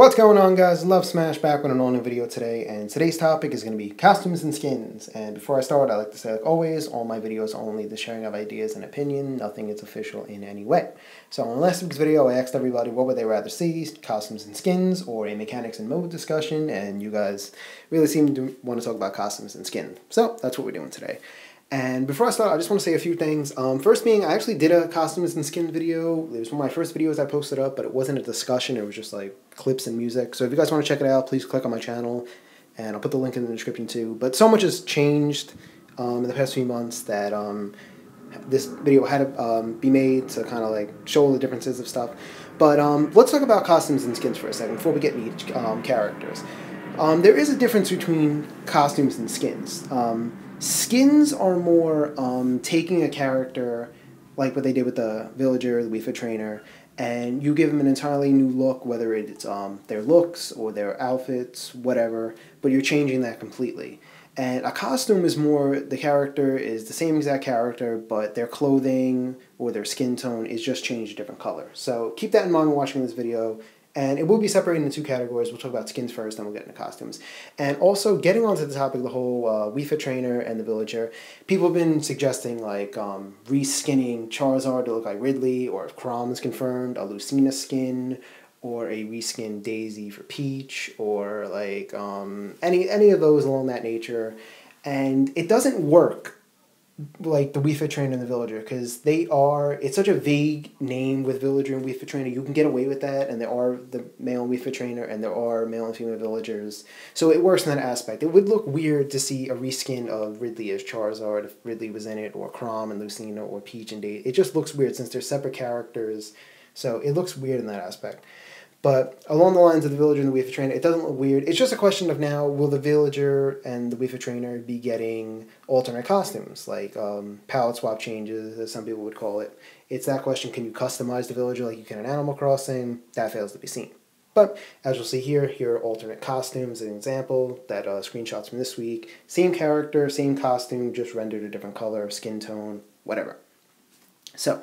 What's going on, guys? Love Smash back with an all-new video today, and today's topic is going to be costumes and skins. And before I start, I like to say, like always, all my videos are only the sharing of ideas and opinion. Nothing is official in any way. So in last week's video, I asked everybody what would they rather see, costumes and skins, or a mechanics and mode discussion, and you guys really seem to want to talk about costumes and skins. So that's what we're doing today. And before I start, I just want to say a few things. First being, I actually did a costumes and skins video. It was one of my first videos I posted up, but it wasn't a discussion. It was just like clips and music. So if you guys want to check it out, please click on my channel, and I'll put the link in the description too. But so much has changed in the past few months that this video had to be made to kind of like show all the differences of stuff. But let's talk about costumes and skins for a second before we get into each characters. There is a difference between costumes and skins. Skins are more taking a character, like what they did with the villager, the Wii Fit trainer, and you give them an entirely new look, whether it's their looks or their outfits, whatever, but you're changing that completely. And a costume is more, the character is the same exact character, but their clothing or their skin tone is just changed a different color. So keep that in mind when watching this video. And it will be separated into two categories. We'll talk about skins first, then we'll get into costumes. And also, getting onto the topic of the whole Wii Fit trainer and the villager, people have been suggesting like reskinning Charizard to look like Ridley, or if Chrom is confirmed, a Lucina skin, or a reskin Daisy for Peach, or like any of those along that nature. And it doesn't work like the Wii Fit trainer and the villager, because it's such a vague name with villager and Wii Fit trainer. You can get away with that, and there are the male Wii Fit trainer and there are male and female villagers, so it works in that aspect. It would look weird to see a reskin of Ridley as Charizard if Ridley was in it, or Chrom and Lucina, or Peach and Daisy. It just looks weird since they're separate characters, so it looks weird in that aspect. But along the lines of the villager and the Wii Fit trainer, it doesn't look weird. It's just a question of now, will the villager and the Wii Fit trainer be getting alternate costumes, like palette swap changes, as some people would call it. It's that question, can you customize the villager like you can in Animal Crossing? That fails to be seen. But as you'll see here are alternate costumes, an example, that screenshots from this week. Same character, same costume, just rendered a different color, skin tone, whatever. So,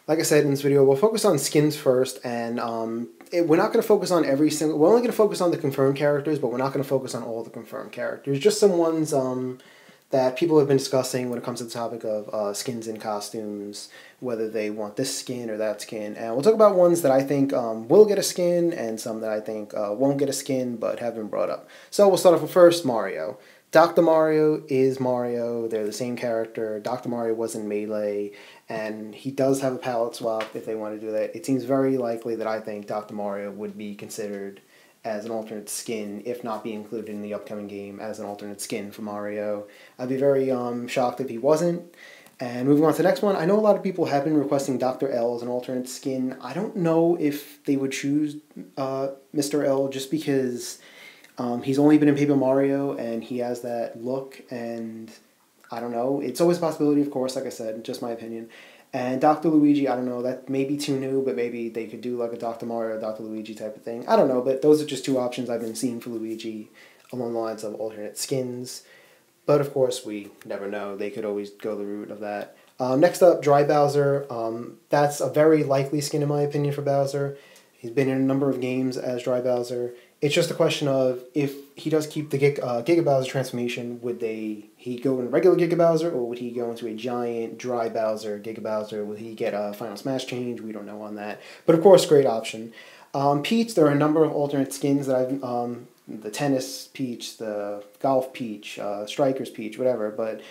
like I said in this video, we'll focus on skins first, and we're not going to focus on every single... We're only going to focus on the confirmed characters, but we're not going to focus on all the confirmed characters. Just some ones that people have been discussing when it comes to the topic of skins and costumes, whether they want this skin or that skin. And we'll talk about ones that I think will get a skin, and some that I think won't get a skin, but have been brought up. So we'll start off with first, Mario. Dr. Mario is Mario. They're the same character. Dr. Mario was in Melee, and he does have a palette swap if they want to do that. It seems very likely that I think Dr. Mario would be considered as an alternate skin, if not be included in the upcoming game as an alternate skin for Mario. I'd be very shocked if he wasn't. And moving on to the next one, I know a lot of people have been requesting Dr. L as an alternate skin. I don't know if they would choose Mr. L just because... he's only been in Paper Mario, and he has that look, and I don't know. It's always a possibility, of course, like I said, just my opinion. And Dr. Luigi, I don't know, that may be too new, but maybe they could do like a Dr. Mario, Dr. Luigi type of thing. I don't know, but those are just two options I've been seeing for Luigi along the lines of alternate skins. But of course, we never know. They could always go the route of that. Next up, Dry Bowser. That's a very likely skin, in my opinion, for Bowser. He's been in a number of games as Dry Bowser. It's just a question of, if he does keep the Giga Bowser transformation, would he go in regular Giga Bowser, or would he go into a giant Dry Bowser, Giga Bowser? Will he get a Final Smash change? We don't know on that. But of course, great option. Peach, there are a number of alternate skins that I've, the Tennis Peach, the Golf Peach, Striker's Peach, whatever, but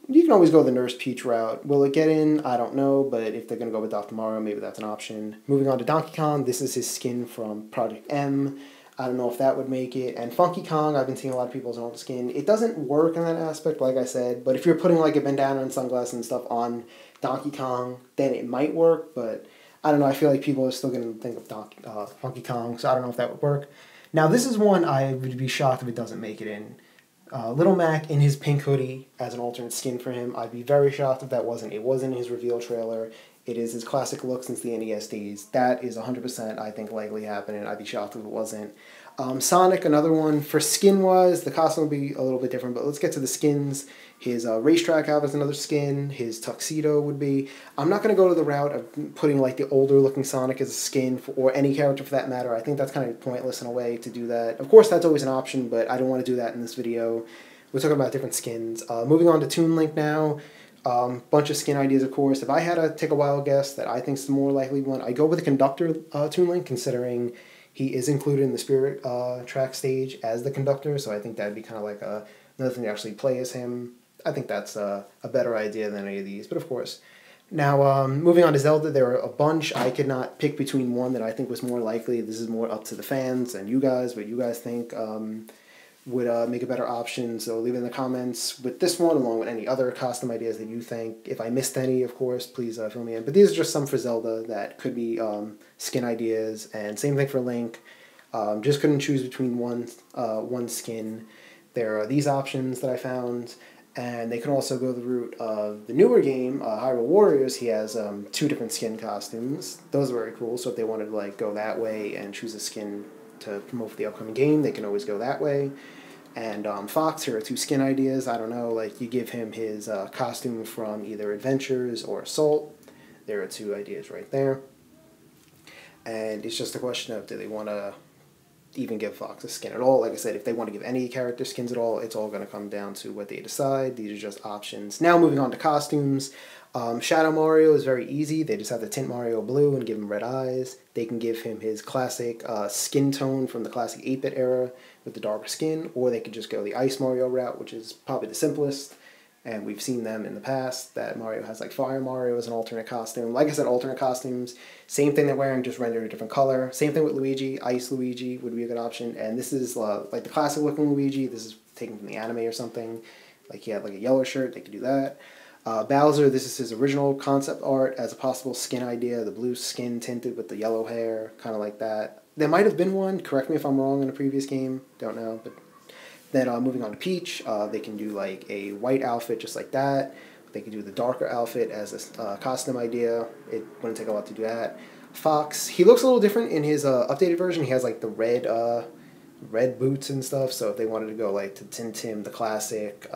you can always go the Nurse Peach route. Will it get in? I don't know, but if they're going to go with Dr. Mario, maybe that's an option. Moving on to Donkey Kong, this is his skin from Project M. I don't know if that would make it. And Funky Kong, I've been seeing a lot of people's own skin. It doesn't work in that aspect, like I said, but if you're putting like a bandana and sunglasses and stuff on Donkey Kong, then it might work, but I don't know, I feel like people are still going to think of Funky Kong, so I don't know if that would work. Now, this is one I would be shocked if it doesn't make it in. Little Mac in his pink hoodie as an alternate skin for him. I'd be very shocked if that wasn't. It wasn't in his reveal trailer. It is his classic look since the NES days. That is 100%, I think, likely happening. I'd be shocked if it wasn't. Sonic, another one. For skin-wise, the costume will be a little bit different, but let's get to the skins. His racetrack outfit is another skin. His tuxedo would be... I'm not going to go to the route of putting like the older-looking Sonic as a skin, or any character for that matter. I think that's kind of pointless in a way to do that. Of course, that's always an option, but I don't want to do that in this video. We're talking about different skins. Moving on to Toon Link now. Bunch of skin ideas, of course. If I had to take a wild guess that I think is the more likely one, I go with the conductor Toon Link, considering he is included in the Spirit track stage as the conductor, so I think that'd be kind of like another thing to actually play as him. I think that's a better idea than any of these, but of course. Now, moving on to Zelda, there are a bunch. I could not pick between one that I think was more likely. This is more up to the fans and you guys, what you guys think would make a better option. So leave it in the comments with this one, along with any other costume ideas that you think. If I missed any, of course, please fill me in. But these are just some for Zelda that could be skin ideas, and same thing for Link. Just couldn't choose between one skin. There are these options that I found. And they can also go the route of the newer game, Hyrule Warriors. He has 2 different skin costumes. Those are very cool. So if they wanted to like go that way and choose a skin to promote for the upcoming game, they can always go that way. And Fox, here are 2 skin ideas. I don't know, like you give him his costume from either Adventures or Assault. There are 2 ideas right there. And it's just a question of, do they want to even give Fox a skin at all? Like I said, if they want to give any character skins at all, it's all going to come down to what they decide. These are just options. Now moving on to costumes. Shadow Mario is very easy. They just have to tint Mario blue and give him red eyes. They can give him his classic skin tone from the classic 8-bit era with the darker skin, or they could just go the Ice Mario route, which is probably the simplest. And we've seen them in the past, that Mario has like Fire Mario as an alternate costume. Like I said, alternate costumes, same thing they're wearing, just rendered a different color. Same thing with Luigi, Ice Luigi would be a good option. And this is like the classic looking Luigi. This is taken from the anime or something. Like he had like a yellow shirt, they could do that. Bowser, this is his original concept art as a possible skin idea. The blue skin tinted with the yellow hair, kind of like that. There might have been one, correct me if I'm wrong, in a previous game, don't know, but... Then moving on to Peach, they can do like a white outfit just like that. They can do the darker outfit as a costume idea. It wouldn't take a lot to do that. Fox, he looks a little different in his updated version. He has like the red boots and stuff. So if they wanted to go like to tint him the classic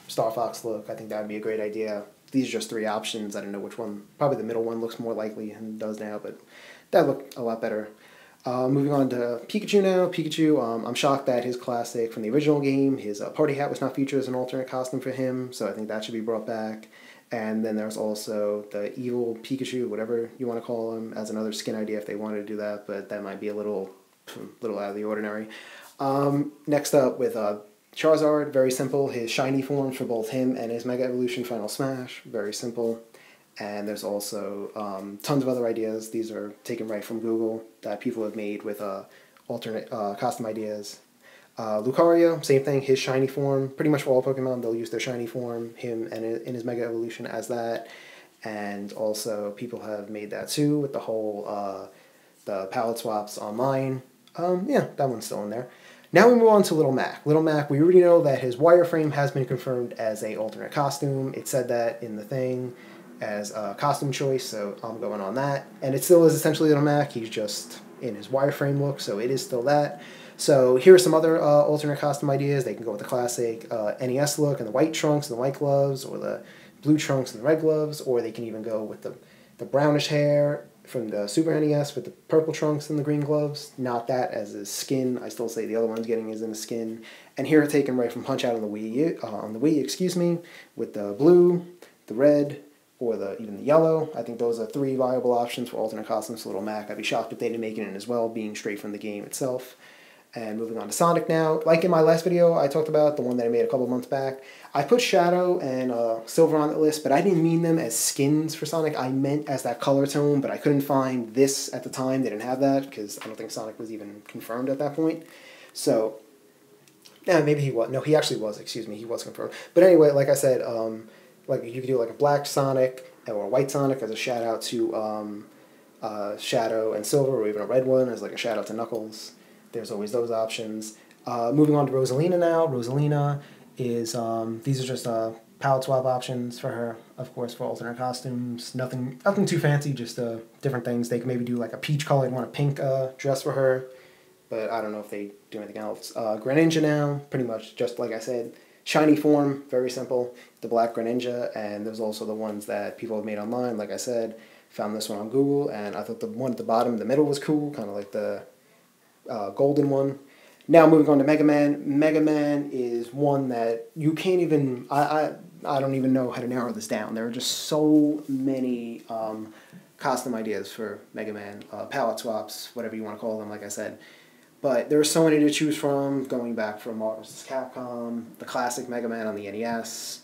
Star Fox look, I think that would be a great idea. These are just 3 options. I don't know which one. Probably the middle one looks more likely and does now, but that looked a lot better. Moving on to Pikachu now. Pikachu, I'm shocked that his classic from the original game, his party hat was not featured as an alternate costume for him, so I think that should be brought back. And then there's also the evil Pikachu, whatever you want to call him, as another skin idea if they wanted to do that, but that might be a little out of the ordinary. Next up with Charizard, very simple. His shiny forms for both him and his Mega Evolution Final Smash, very simple. And there's also tons of other ideas. These are taken right from Google that people have made with alternate costume ideas. Lucario, same thing, his shiny form. Pretty much for all Pokemon, they'll use their shiny form, him and in his Mega Evolution as that. And also, people have made that too with the whole the palette swaps online. Yeah, that one's still in there. Now we move on to Little Mac. Little Mac, we already know that his wireframe has been confirmed as a alternate costume. It said that in the thing as a costume choice, so I'm going on that. And it still is essentially Little Mac, he's just in his wireframe look, so it is still that. So here are some other alternate costume ideas. They can go with the classic NES look and the white trunks and the white gloves, or the blue trunks and the red gloves, or they can even go with the brownish hair from the Super NES with the purple trunks and the green gloves. Not that as his skin. I still say the other one's getting his in the skin. And here are taken right from Punch Out on the Wii, excuse me, with the blue, the red, or even the yellow. I think those are 3 viable options for alternate costumes for Little Mac. I'd be shocked if they didn't make it in as well, being straight from the game itself. And moving on to Sonic now. Like in my last video I talked about, the one that I made a couple months back, I put Shadow and Silver on the list, but I didn't mean them as skins for Sonic. I meant as that color tone, but I couldn't find this at the time. They didn't have that, because I don't think Sonic was even confirmed at that point. So, yeah, maybe he was. No, he actually was, excuse me, he was confirmed. But anyway, like I said, like you could do like a black Sonic or a white Sonic as a shout out to Shadow and Silver, or even a red one as like a shout out to Knuckles. There's always those options. Moving on to Rosalina now. Rosalina is, these are just palette swap options for her, of course, for alternate costumes. Nothing too fancy, just different things. They can maybe do like a peach colored one, a pink dress for her. but I don't know if they do anything else. Greninja now, pretty much just like I said, shiny form, very simple. The black Greninja, and there's also the ones that people have made online. Like I said, found this one on Google, and I thought the one at the bottom, the middle was cool, kind of like the golden one. Now moving on to Mega Man. Mega Man is one that you can't even, I don't even know how to narrow this down. There are just so many costume ideas for Mega Man, palette swaps, whatever you want to call them, like I said. But there are so many to choose from, going back from Marvel vs. Capcom, the classic Mega Man on the NES,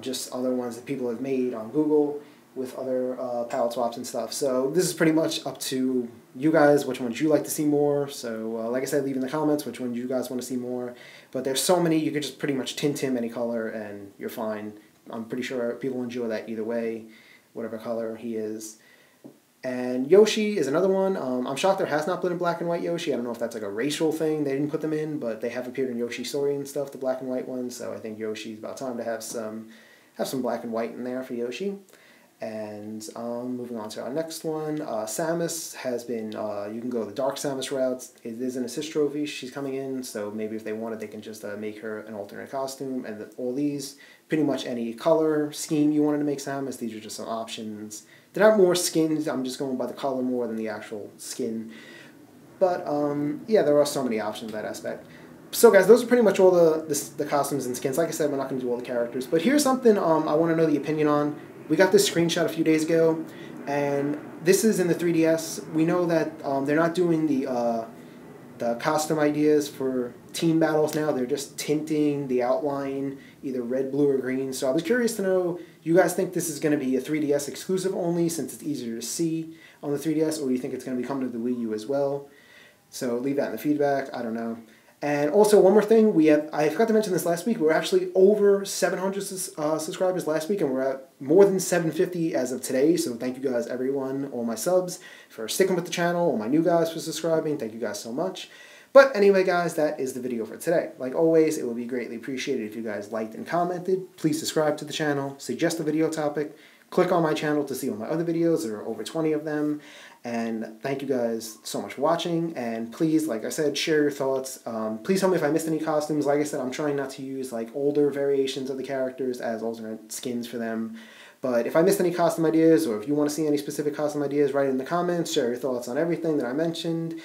just other ones that people have made on Google with other palette swaps and stuff. So this is pretty much up to you guys, which ones you like to see more. So like I said, leave in the comments which ones you guys want to see more. But there's so many, you could just pretty much tint him any color and you're fine. I'm pretty sure people enjoy that either way, whatever color he is. And Yoshi is another one. I'm shocked there has not been a black and white Yoshi. I don't know if that's like a racial thing. They didn't put them in, but they have appeared in Yoshi's Story and stuff, the black and white ones. So I think Yoshi's about time to have some black and white in there for Yoshi. And moving on to our next one, Samus has been, you can go the Dark Samus route. It is an assist trophy. She's coming in, so maybe if they wanted, they can just make her an alternate costume. And all these, pretty much any color scheme you wanted to make Samus, these are just some options. They're not more skins. I'm just going by the color more than the actual skin. But yeah, there are so many options in that aspect. So guys, those are pretty much all the costumes and skins. Like I said, we're not going to do all the characters. But here's something I want to know the opinion on. We got this screenshot a few days ago, and this is in the 3DS. We know that they're not doing the costume ideas for team battles now. They're just tinting the outline either red, blue, or green. So I was curious to know, do you guys think this is going to be a 3DS exclusive only since it's easier to see on the 3DS, or do you think it's going to be coming to the Wii U as well? So leave that in the feedback. I don't know. And also, one more thing, I forgot to mention this last week, we were actually over 700 subscribers last week, and we're at more than 750 as of today, so thank you guys, everyone, all my subs, for sticking with the channel, all my new guys for subscribing, thank you guys so much. But anyway, guys, that is the video for today. Like always, it would be greatly appreciated if you guys liked and commented. Please subscribe to the channel, suggest a video topic, click on my channel to see all my other videos. There are over 20 of them. And thank you guys so much for watching. And please, like I said, share your thoughts. Please tell me if I missed any costumes. Like I said, I'm trying not to use like older variations of the characters as alternate skins for them. But if I missed any costume ideas, or if you want to see any specific costume ideas, write it in the comments. Share your thoughts on everything that I mentioned.